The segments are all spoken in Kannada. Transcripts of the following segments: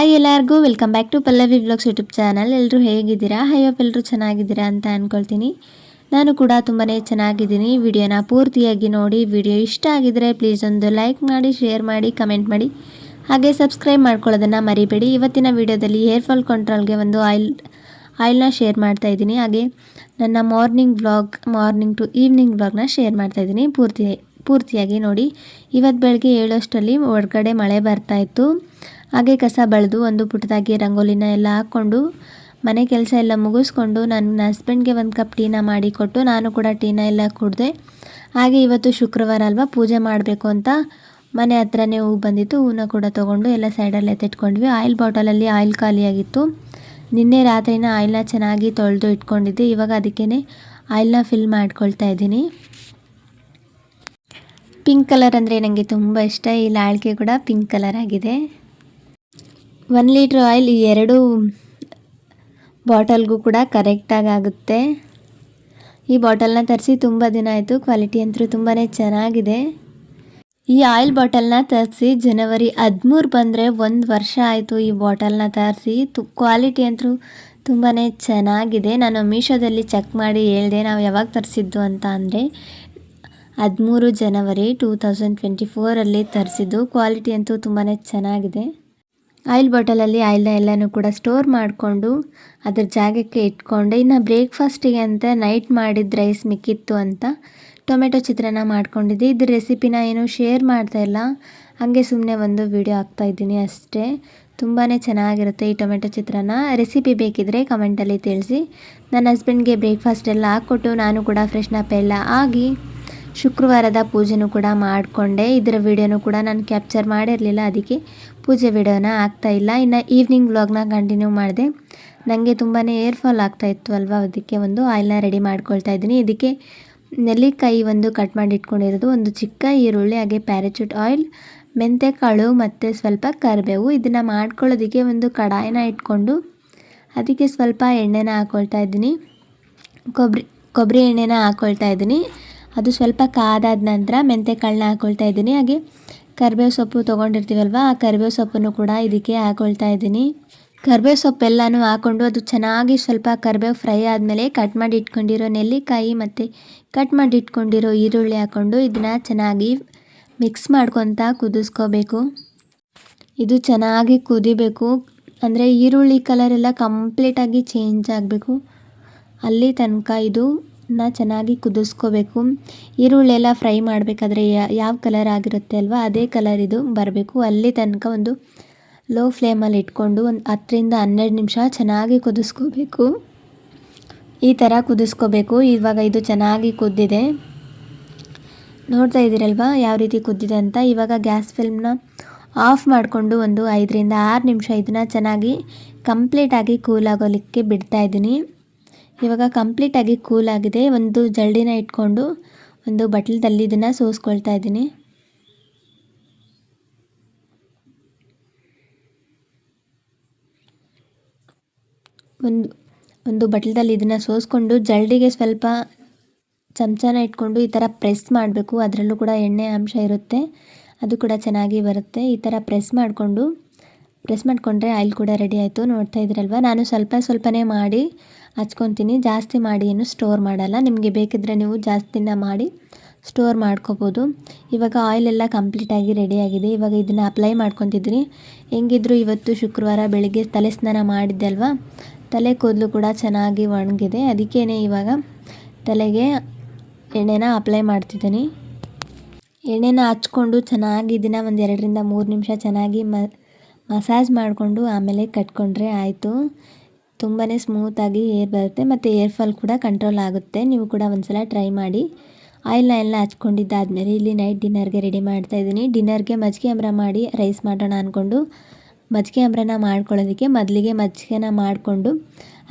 ಹಾಯ್ ಎಲ್ಲರಿಗೂ welcome back to Pallavi vlogs YouTube channel. ಎಲ್ಲರೂ ಹೇಗಿದ್ದೀರಾ? ಹೋಪ್ ಎಲ್ಲರೂ ಚೆನ್ನಾಗಿದ್ದೀರಾ ಅಂತ ಅಂದ್ಕೊಳ್ತೀನಿ. ನಾನು ಕೂಡ ತುಂಬಾ ಚೆನ್ನಾಗಿದ್ದೀನಿ. ವಿಡಿಯೋನ ಪೂರ್ತಿಯಾಗಿ ನೋಡಿ. ವಿಡಿಯೋ ಇಷ್ಟ ಆಗಿದ್ರೆ ಪ್ಲೀಸ್ ಒಂದು ಲೈಕ್ ಮಾಡಿ, ಶೇರ್ ಮಾಡಿ, ಕಮೆಂಟ್ ಮಾಡಿ, ಹಾಗೆ ಸಬ್ಸ್ಕ್ರೈಬ್ ಮಾಡ್ಕೊಳ್ಳೋದನ್ನು ಮರಿಬೇಡಿ. ಇವತ್ತಿನ ವಿಡಿಯೋದಲ್ಲಿ ಹೇರ್ ಫಾಲ್ ಕಂಟ್ರೋಲ್ಗೆ ಒಂದು ಆಯಿಲ್ನ ಶೇರ್ ಮಾಡ್ತಾ ಇದ್ದೀನಿ. ಹಾಗೆ ನನ್ನ ಮಾರ್ನಿಂಗ್ ಟು ಈವ್ನಿಂಗ್ ವ್ಲಾಗ್ನ ಶೇರ್ ಮಾಡ್ತಾ ಇದ್ದೀನಿ. ಪೂರ್ತಿಯಾಗಿ ನೋಡಿ. ಇವತ್ತು ಬೆಳಗ್ಗೆ 7 ಅಷ್ಟರಲ್ಲಿ ಹೊರಗಡೆ ಮಳೆ ಬರ್ತಾಯಿತ್ತು. ಹಾಗೆ ಕಸ ಬಳಿದು ಒಂದು ಪುಟ್ಟದಾಗಿ ರಂಗೋಲಿನ ಎಲ್ಲ ಹಾಕ್ಕೊಂಡು ಮನೆ ಕೆಲಸ ಎಲ್ಲ ಮುಗಿಸ್ಕೊಂಡು ನನ್ನ ಹಸ್ಬೆಂಡ್ಗೆ ಒಂದು ಕಪ್ ಟೀನ ಮಾಡಿಕೊಟ್ಟು ನಾನು ಕೂಡ ಟೀನ ಎಲ್ಲ ಕುಡಿದೆ. ಹಾಗೆ ಇವತ್ತು ಶುಕ್ರವಾರ ಅಲ್ವಾ, ಪೂಜೆ ಮಾಡಬೇಕು ಅಂತ ಮನೆ ಹತ್ರನೇ ಹೂ ಬಂದಿತ್ತು. ಹೂನ ಕೂಡ ತೊಗೊಂಡು ಎಲ್ಲ ಸೈಡಲ್ಲೇ ತೆಟ್ಕೊಂಡ್ವಿ. Oil ಬಾಟಲಲ್ಲಿ oil ಖಾಲಿಯಾಗಿತ್ತು. ನಿನ್ನೆ ರಾತ್ರಿನ ಆಯಿಲ್ನ ಚೆನ್ನಾಗಿ ತೊಳೆದು ಇಟ್ಕೊಂಡಿದ್ದೆ. ಇವಾಗ ಅದಕ್ಕೇ ಆಯಿಲ್ನ ಫಿಲ್ ಮಾಡ್ಕೊಳ್ತಾ ಇದ್ದೀನಿ. ಪಿಂಕ್ ಕಲರ್ ಅಂದರೆ ನನಗೆ ತುಂಬ ಇಷ್ಟ. ಈ ಲಾಳಿಕೆ ಕೂಡ ಪಿಂಕ್ ಕಲರ್ ಆಗಿದೆ. 1 ಲೀಟ್ರ್ ಆಯಿಲ್ ಈ 2 ಬಾಟಲ್ಗೂ ಕೂಡ ಕರೆಕ್ಟಾಗಿ ಆಗುತ್ತೆ. ಈ ಬಾಟಲ್ನ ತರಿಸಿ ತುಂಬ ದಿನ ಆಯಿತು. ಕ್ವಾಲಿಟಿ ಅಂತೂ ತುಂಬಾ ಚೆನ್ನಾಗಿದೆ. ಈ ಆಯಿಲ್ ಬಾಟಲ್ನ ತರಿಸಿ ಜನವರಿ 13 ಬಂದರೆ 1 ವರ್ಷ ಆಯಿತು. ಈ ಬಾಟಲ್ನ ತರಿಸಿ ಕ್ವಾಲಿಟಿ ಅಂತೂ ತುಂಬಾ ಚೆನ್ನಾಗಿದೆ. ನಾನು ಮೀಶೋದಲ್ಲಿ ಚೆಕ್ ಮಾಡಿ ಹೇಳಿದೆ ನಾವು ಯಾವಾಗ ತರಿಸಿದ್ದು ಅಂತ. ಅಂದರೆ 13 ಜನವರಿ 2024 ತರಿಸಿದ್ದು. ಕ್ವಾಲಿಟಿ ಅಂತೂ ತುಂಬಾ ಚೆನ್ನಾಗಿದೆ. ಆಯಿಲ್ ಬಾಟಲಲ್ಲಿ ಆಯಿಲ್ನ ಎಲ್ಲನೂ ಕೂಡ ಸ್ಟೋರ್ ಮಾಡಿಕೊಂಡು ಅದ್ರ ಜಾಗಕ್ಕೆ ಇಟ್ಕೊಂಡೆ. ಇನ್ನು ಬ್ರೇಕ್ಫಾಸ್ಟಿಗೆ ಅಂತ ನೈಟ್ ಮಾಡಿದ ರೈಸ್ ಮಿಕ್ಕಿತ್ತು ಅಂತ ಟೊಮೆಟೊ ಚಿತ್ರಾನ್ನ ಮಾಡ್ಕೊಂಡಿದ್ದೆ. ಇದ್ರ ರೆಸಿಪಿನ ಏನು ಶೇರ್ ಮಾಡ್ತಾಯಿಲ್ಲ, ಹಾಗೆ ಸುಮ್ಮನೆ ಒಂದು ವಿಡಿಯೋ ಹಾಕ್ತಾಯಿದ್ದೀನಿ ಅಷ್ಟೇ. ತುಂಬಾ ಚೆನ್ನಾಗಿರುತ್ತೆ ಈ ಟೊಮೆಟೊ ಚಿತ್ರಾನ್ನ. ರೆಸಿಪಿ ಬೇಕಿದ್ದರೆ ಕಮೆಂಟಲ್ಲಿ ತಿಳಿಸಿ. ನನ್ನ ಹಸ್ಬೆಂಡ್ಗೆ ಬ್ರೇಕ್ಫಾಸ್ಟ್ ಎಲ್ಲ ಹಾಕ್ಕೊಟ್ಟು ನಾನು ಕೂಡ ಫ್ರೆಶ್ನಪ್ ಎಲ್ಲ ಆಗಿ ಶುಕ್ರವಾರದ ಪೂಜೆನೂ ಕೂಡ ಮಾಡಿಕೊಂಡೆ. ಇದರ ವಿಡಿಯೋನೂ ಕೂಡ ನಾನು ಕ್ಯಾಪ್ಚರ್ ಮಾಡಿರಲಿಲ್ಲ, ಅದಕ್ಕೆ ಪೂಜೆ ವಿಡಿಯೋನ ಹಾಕ್ತಾಯಿಲ್ಲ. ಇನ್ನು ಈವ್ನಿಂಗ್ ವ್ಲಾಗ್ನ ಕಂಟಿನ್ಯೂ ಮಾಡಿದೆ. ನನಗೆ ತುಂಬಾ ಏರ್ ಫಾಲ್ ಆಗ್ತಾಯಿತ್ತು ಅಲ್ವಾ, ಅದಕ್ಕೆ ಒಂದು ಆಯಿಲ್ನ ರೆಡಿ ಮಾಡ್ಕೊಳ್ತಾ ಇದ್ದೀನಿ. ಇದಕ್ಕೆ ನೆಲ್ಲಿಕಾಯಿ ಒಂದು ಕಟ್ ಮಾಡಿ ಇಟ್ಕೊಂಡಿರೋದು, ಒಂದು ಚಿಕ್ಕ ಈರುಳ್ಳಿ, ಹಾಗೆ ಪ್ಯಾರಾಚೂಟ್ ಆಯಿಲ್, ಮೆಂತ್ಯಕಾಳು ಮತ್ತು ಸ್ವಲ್ಪ ಕರಿಬೇವು. ಇದನ್ನು ಮಾಡ್ಕೊಳ್ಳೋದಕ್ಕೆ ಒಂದು ಕಡಾಯಿನ ಇಟ್ಕೊಂಡು ಅದಕ್ಕೆ ಸ್ವಲ್ಪ ಎಣ್ಣೆನ ಹಾಕ್ಕೊಳ್ತಾ ಇದ್ದೀನಿ. ಕೊಬ್ಬರಿ ಎಣ್ಣೆನ ಹಾಕ್ಕೊಳ್ತಾ ಇದ್ದೀನಿ. ಅದು ಸ್ವಲ್ಪ ಕಾದಾದ ನಂತರ ಮೆಂತ್ಯಕಾಳನ್ನ ಹಾಕ್ಕೊಳ್ತಾ ಇದ್ದೀನಿ. ಹಾಗೆ ಕರಿಬೇವು ಸೊಪ್ಪು ತೊಗೊಂಡಿರ್ತೀವಲ್ವ, ಆ ಕರಿಬೇವು ಸೊಪ್ಪನ್ನು ಕೂಡ ಇದಕ್ಕೆ ಹಾಕ್ಕೊಳ್ತಾ ಇದ್ದೀನಿ. ಕರಿಬೇವು ಸೊಪ್ಪೆಲ್ಲನೂ ಹಾಕ್ಕೊಂಡು ಅದು ಚೆನ್ನಾಗಿ ಸ್ವಲ್ಪ ಕರಿಬೇವು ಫ್ರೈ ಆದಮೇಲೆ ಕಟ್ ಮಾಡಿ ಇಟ್ಕೊಂಡಿರೋ ನೆಲ್ಲಿಕಾಯಿ ಮತ್ತು ಕಟ್ ಮಾಡಿ ಇಟ್ಕೊಂಡಿರೋ ಈರುಳ್ಳಿ ಹಾಕ್ಕೊಂಡು ಇದನ್ನು ಚೆನ್ನಾಗಿ ಮಿಕ್ಸ್ ಮಾಡ್ಕೊತ ಕುದಿಸ್ಕೋಬೇಕು. ಇದು ಚೆನ್ನಾಗಿ ಕುದಿಬೇಕು. ಅಂದರೆ ಈರುಳ್ಳಿ ಕಲರೆಲ್ಲ ಕಂಪ್ಲೀಟಾಗಿ ಚೇಂಜ್ ಆಗಬೇಕು, ಅಲ್ಲಿ ತನಕ ಇದನ್ನ ಚೆನ್ನಾಗಿ ಕುದಿಸ್ಕೋಬೇಕು. ಈರುಳ್ಳಿ ಎಲ್ಲ ಫ್ರೈ ಮಾಡಬೇಕಾದ್ರೆ ಯಾವ ಕಲರ್ ಆಗಿರುತ್ತೆ ಅಲ್ವಾ, ಅದೇ ಕಲರ್ ಇದು ಬರಬೇಕು. ಅಲ್ಲಿ ತನಕ ಒಂದು ಲೋ ಫ್ಲೇಮಲ್ಲಿ ಇಟ್ಕೊಂಡು ಒಂದು 10 ರಿಂದ 12 ನಿಮಿಷ ಚೆನ್ನಾಗಿ ಕುದಿಸ್ಕೋಬೇಕು. ಈ ಥರ ಕುದಿಸ್ಕೋಬೇಕು. ಇವಾಗ ಇದು ಚೆನ್ನಾಗಿ ಕುದ್ದಿದೆ, ನೋಡ್ತಾ ಇದ್ದೀರಲ್ವ ಯಾವ ರೀತಿ ಕುದ್ದಿದೆ ಅಂತ. ಇವಾಗ ಗ್ಯಾಸ್ ಫ್ಲೇಮ್ನ ಆಫ್ ಮಾಡಿಕೊಂಡು ಒಂದು 5 ರಿಂದ 6 ನಿಮಿಷ ಇದನ್ನು ಚೆನ್ನಾಗಿ ಕಂಪ್ಲೀಟಾಗಿ ಕೂಲ್ ಆಗೋಲಿಕ್ಕೆ ಬಿಡ್ತಾ ಇದ್ದೀನಿ. ಇವಾಗ ಕಂಪ್ಲೀಟಾಗಿ ಕೂಲ್ ಆಗಿದೆ. ಒಂದು ಜರಡಿನ ಇಟ್ಕೊಂಡು ಒಂದು ಬಟ್ಲದಲ್ಲಿ ಇದನ್ನು ಸೋಸ್ಕೊಳ್ತಾ ಇದ್ದೀನಿ. ಒಂದು ಬಟ್ಲದಲ್ಲಿ ಇದನ್ನು ಸೋಸ್ಕೊಂಡು ಜರಡಿಗೆ ಸ್ವಲ್ಪ ಚಮಚನ ಇಟ್ಕೊಂಡು ಈ ಥರ ಪ್ರೆಸ್ ಮಾಡಬೇಕು. ಅದರಲ್ಲೂ ಕೂಡ ಎಣ್ಣೆ ಅಂಶ ಇರುತ್ತೆ, ಅದು ಕೂಡ ಚೆನ್ನಾಗಿ ಬರುತ್ತೆ. ಈ ಥರ ಪ್ರೆಸ್ ಮಾಡಿಕೊಂಡ್ರೆ ಆಯಿಲ್ ಕೂಡ ರೆಡಿ ಆಯಿತು. ನೋಡ್ತಾ ಇದ್ದೀರಲ್ವ, ನಾನು ಸ್ವಲ್ಪನೇ ಮಾಡಿ ಹಚ್ಕೊತೀನಿ, ಜಾಸ್ತಿ ಮಾಡಿ ಏನು ಸ್ಟೋರ್ ಮಾಡಲ್ಲ. ನಿಮಗೆ ಬೇಕಿದ್ದರೆ ನೀವು ಜಾಸ್ತಿನ ಮಾಡಿ ಸ್ಟೋರ್ ಮಾಡ್ಕೋಬೋದು. ಇವಾಗ ಆಯಿಲೆಲ್ಲ ಕಂಪ್ಲೀಟಾಗಿ ರೆಡಿಯಾಗಿದೆ. ಇವಾಗ ಇದನ್ನು ಅಪ್ಲೈ ಮಾಡ್ಕೊತಿದ್ದೀನಿ. ಹೆಂಗಿದ್ರು ಇವತ್ತು ಶುಕ್ರವಾರ ಬೆಳಿಗ್ಗೆ ತಲೆ ಸ್ನಾನ ಮಾಡಿದ್ದೆ ಅಲ್ವಾ, ತಲೆ ಕೂದಲು ಕೂಡ ಚೆನ್ನಾಗಿ ಒಣಗಿದೆ. ಅದಕ್ಕೇ ಇವಾಗ ತಲೆಗೆ ಎಣ್ಣೆನ ಅಪ್ಲೈ ಮಾಡ್ತಿದ್ದೀನಿ. ಎಣ್ಣೆನ ಹಚ್ಕೊಂಡು ಚೆನ್ನಾಗಿ ಇದನ್ನು ಒಂದು 2 ರಿಂದ 3 ನಿಮಿಷ ಚೆನ್ನಾಗಿ ಮಸಾಜ್ ಮಾಡಿಕೊಂಡು ಆಮೇಲೆ ಕಟ್ಕೊಂಡ್ರೆ ಆಯಿತು. ತುಂಬಾ ಸ್ಮೂತಾಗಿ ಏರ್ ಬರುತ್ತೆ ಮತ್ತು ಏರ್ ಫಾಲ್ ಕೂಡ ಕಂಟ್ರೋಲ್ ಆಗುತ್ತೆ. ನೀವು ಕೂಡ ಒಂದ್ಸಲ ಟ್ರೈ ಮಾಡಿ. ಆಯಿಲ್ನ ಎಲ್ಲ ಹಚ್ಕೊಂಡಿದ್ದಾದಮೇಲೆ ಇಲ್ಲಿ ನೈಟ್ ಡಿನ್ನರ್ಗೆ ರೆಡಿ ಮಾಡ್ತಾಯಿದ್ದೀನಿ. ಡಿನ್ನರ್ಗೆ ಮಜ್ಜಿಗೆ ಅಂಬ್ರ ಮಾಡಿ ರೈಸ್ ಮಾಡೋಣ ಅಂದ್ಕೊಂಡು ಮಜ್ಜಿಗೆ ಅಂಬ್ರನ ಮಾಡ್ಕೊಳ್ಳೋದಕ್ಕೆ ಮೊದಲಿಗೆ ಮಜ್ಜಿಗೆನ ಮಾಡಿಕೊಂಡು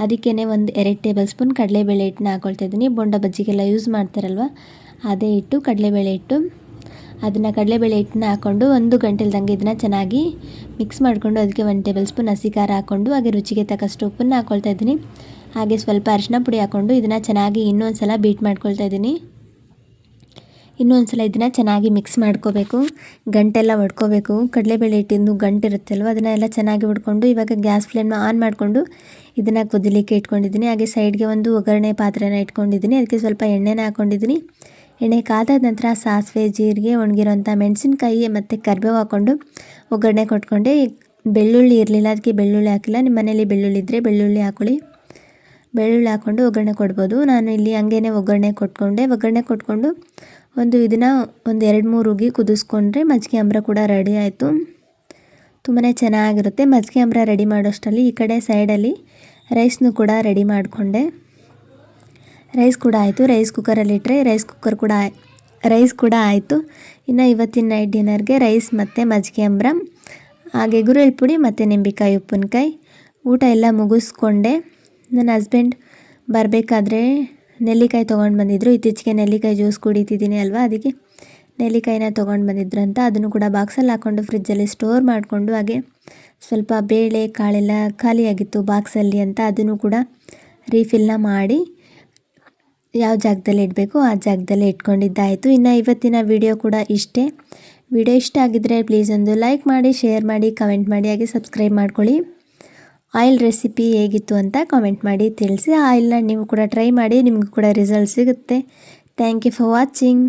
ಅದಕ್ಕೇ ಒಂದು 2 ಟೇಬಲ್ ಸ್ಪೂನ್ ಕಡಲೆಬೇಳೆ ಹಿಟ್ಟನ್ನ ಹಾಕ್ಕೊಳ್ತಾಯಿದ್ದೀನಿ. ಬೋಂಡ ಬಜ್ಜಿಗೆಲ್ಲ ಯೂಸ್ ಮಾಡ್ತಾರಲ್ವ, ಅದೇ ಹಿಟ್ಟು, ಕಡಲೆಬೇಳೆ ಹಿಟ್ಟು. ಅದನ್ನು ಕಡಲೆಬೇಳೆ ಹಿಟ್ಟನ್ನ ಹಾಕ್ಕೊಂಡು 1 ಗಂಟೆಲ್ದಂಗೆ ಇದನ್ನು ಚೆನ್ನಾಗಿ ಮಿಕ್ಸ್ ಮಾಡಿಕೊಂಡು ಅದಕ್ಕೆ 1 ಟೇಬಲ್ ಸ್ಪೂನ್ ಹಸಿ ಖಾರ ಹಾಕ್ಕೊಂಡು ಹಾಗೆ ರುಚಿಗೆ ತಕ್ಕಷ್ಟು ಉಪ್ಪನ್ನು ಹಾಕ್ಕೊಳ್ತಾ ಇದ್ದೀನಿ. ಹಾಗೆ ಸ್ವಲ್ಪ ಅರಿಶಿನ ಪುಡಿ ಹಾಕ್ಕೊಂಡು ಇದನ್ನು ಚೆನ್ನಾಗಿ ಇನ್ನೊಂದು ಸಲ ಬೀಟ್ ಮಾಡ್ಕೊಳ್ತಾ ಇದ್ದೀನಿ. ಇನ್ನೊಂದು ಸಲ ಇದನ್ನು ಚೆನ್ನಾಗಿ ಮಿಕ್ಸ್ ಮಾಡ್ಕೋಬೇಕು. ಗಂಟೆಲ್ಲ ಹೊಡ್ಕೋಬೇಕು. ಕಡಲೆಬೇಳೆ ಹಿಟ್ಟಿಂದು ಗಂಟಿರುತ್ತಲ್ವ ಅದನ್ನೆಲ್ಲ ಚೆನ್ನಾಗಿ ಹೊಡ್ಕೊಂಡು ಇವಾಗ ಗ್ಯಾಸ್ ಫ್ಲೇಮ್ನ ಆನ್ ಮಾಡಿಕೊಂಡು ಇದನ್ನು ಕುದಿಲಿಕ್ಕೆ ಇಟ್ಕೊಂಡಿದ್ದೀನಿ. ಹಾಗೆ ಸೈಡ್ಗೆ ಒಂದು ಒಗ್ಗರಣೆ ಪಾತ್ರೆನ ಇಟ್ಕೊಂಡಿದ್ದೀನಿ. ಅದಕ್ಕೆ ಸ್ವಲ್ಪ ಎಣ್ಣೆನ ಹಾಕ್ಕೊಂಡಿದ್ದೀನಿ. ಎಣ್ಣೆ ಕಾದಾದ ನಂತರ ಸಾಸಿವೆ, ಜೀರಿಗೆ, ಒಣಗಿರೋಂಥ ಮೆಣಸಿನ್ಕಾಯಿ ಮತ್ತು ಕರಿಬೇವು ಹಾಕ್ಕೊಂಡು ಒಗ್ಗರಣೆ ಕೊಟ್ಕೊಂಡೆ. ಬೆಳ್ಳುಳ್ಳಿ ಇರಲಿಲ್ಲ, ಅದಕ್ಕೆ ಬೆಳ್ಳುಳ್ಳಿ ಹಾಕಿಲ್ಲ. ನಿಮ್ಮ ಮನೇಲಿ ಬೆಳ್ಳುಳ್ಳಿ ಇದ್ದರೆ ಬೆಳ್ಳುಳ್ಳಿ ಹಾಕ್ಕೊಳ್ಳಿ. ಬೆಳ್ಳುಳ್ಳಿ ಹಾಕ್ಕೊಂಡು ಒಗ್ಗರಣೆ ಕೊಡ್ಬೋದು. ನಾನು ಇಲ್ಲಿ ಹಂಗೇ ಒಗ್ಗರಣೆ ಕೊಟ್ಕೊಂಡು ಇದನ್ನು ಒಂದು 2-3 ಉಗಿ ಕುದಿಸ್ಕೊಂಡ್ರೆ ಮಜ್ಜಿಗೆ ಅಂಬ್ರ ಕೂಡ ರೆಡಿ ಆಯಿತು. ತುಂಬಾ ಚೆನ್ನಾಗಿರುತ್ತೆ. ಮಜ್ಜಿಗೆ ಅಂಬ್ರ ರೆಡಿ ಮಾಡೋಷ್ಟರಲ್ಲಿ ಈ ಕಡೆ ಸೈಡಲ್ಲಿ ರೈಸ್ನು ಕೂಡ ರೆಡಿ ಮಾಡಿಕೊಂಡೆ. ರೈಸ್ ಕೂಡ ಆಯಿತು. ರೈಸ್ ಕುಕ್ಕರಲ್ಲಿ ಇಟ್ಟರೆ ರೈಸ್ ಕೂಡ ಆಯಿತು. ಇನ್ನು ಇವತ್ತಿನ ನೈಟ್ ಡಿನ್ನರ್ಗೆ ರೈಸ್ ಮತ್ತು ಮಜ್ಜಿಗೆ ಅಂಬ್ರ ಹಾಗೆ ಗುರೆಳ್ ಪುಡಿ ಮತ್ತು ನಿಂಬೆಕಾಯಿ ಉಪ್ಪಿನಕಾಯಿ ಊಟ ಎಲ್ಲ ಮುಗಿಸ್ಕೊಂಡೆ. ನನ್ನ ಹಸ್ಬೆಂಡ್ ಬರಬೇಕಾದ್ರೆ ನೆಲ್ಲಿಕಾಯಿ ತೊಗೊಂಡು ಬಂದಿದ್ದರು. ಇತ್ತೀಚೆಗೆ ನೆಲ್ಲಿಕಾಯಿ ಜ್ಯೂಸ್ ಕುಡಿತಿದ್ದೀನಿ ಅಲ್ವಾ, ಅದಕ್ಕೆ ನೆಲ್ಲಿಕಾಯಿನ ತೊಗೊಂಡು ಬಂದಿದ್ರು ಅಂತ ಅದನ್ನು ಕೂಡ ಬಾಕ್ಸಲ್ಲಿ ಹಾಕ್ಕೊಂಡು ಫ್ರಿಜ್ಜಲ್ಲಿ ಸ್ಟೋರ್ ಮಾಡಿಕೊಂಡು, ಹಾಗೆ ಸ್ವಲ್ಪ ಬೇಳೆ ಕಾಳೆಲ್ಲ ಖಾಲಿಯಾಗಿತ್ತು ಬಾಕ್ಸಲ್ಲಿ ಅಂತ ಅದನ್ನು ಕೂಡ ರೀಫಿಲ್ನ ಮಾಡಿ ಯಾವ ಜಾಗದಲ್ಲಿ ಇಡಬೇಕು ಆ ಜಾಗದಲ್ಲಿ ಇಟ್ಕೊಂಡಿದ್ದಾಯಿತು. ಇನ್ನು ಇವತ್ತಿನ ವಿಡಿಯೋ ಕೂಡ ಇಷ್ಟೇ. ವಿಡಿಯೋ ಇಷ್ಟ ಆಗಿದ್ದರೆ ಪ್ಲೀಸ್ ಒಂದು ಲೈಕ್ ಮಾಡಿ, ಶೇರ್ ಮಾಡಿ, ಕಮೆಂಟ್ ಮಾಡಿ, ಹಾಗೆ ಸಬ್ಸ್ಕ್ರೈಬ್ ಮಾಡ್ಕೊಳ್ಳಿ. ಆಯಿಲ್ ರೆಸಿಪಿ ಹೇಗಿತ್ತು ಅಂತ ಕಾಮೆಂಟ್ ಮಾಡಿ ತಿಳಿಸಿ. ಆಯಿಲ್ನ ನೀವು ಕೂಡ ಟ್ರೈ ಮಾಡಿ, ನಿಮಗೂ ಕೂಡ ರಿಸಲ್ಟ್ ಸಿಗುತ್ತೆ. Thank you for watching.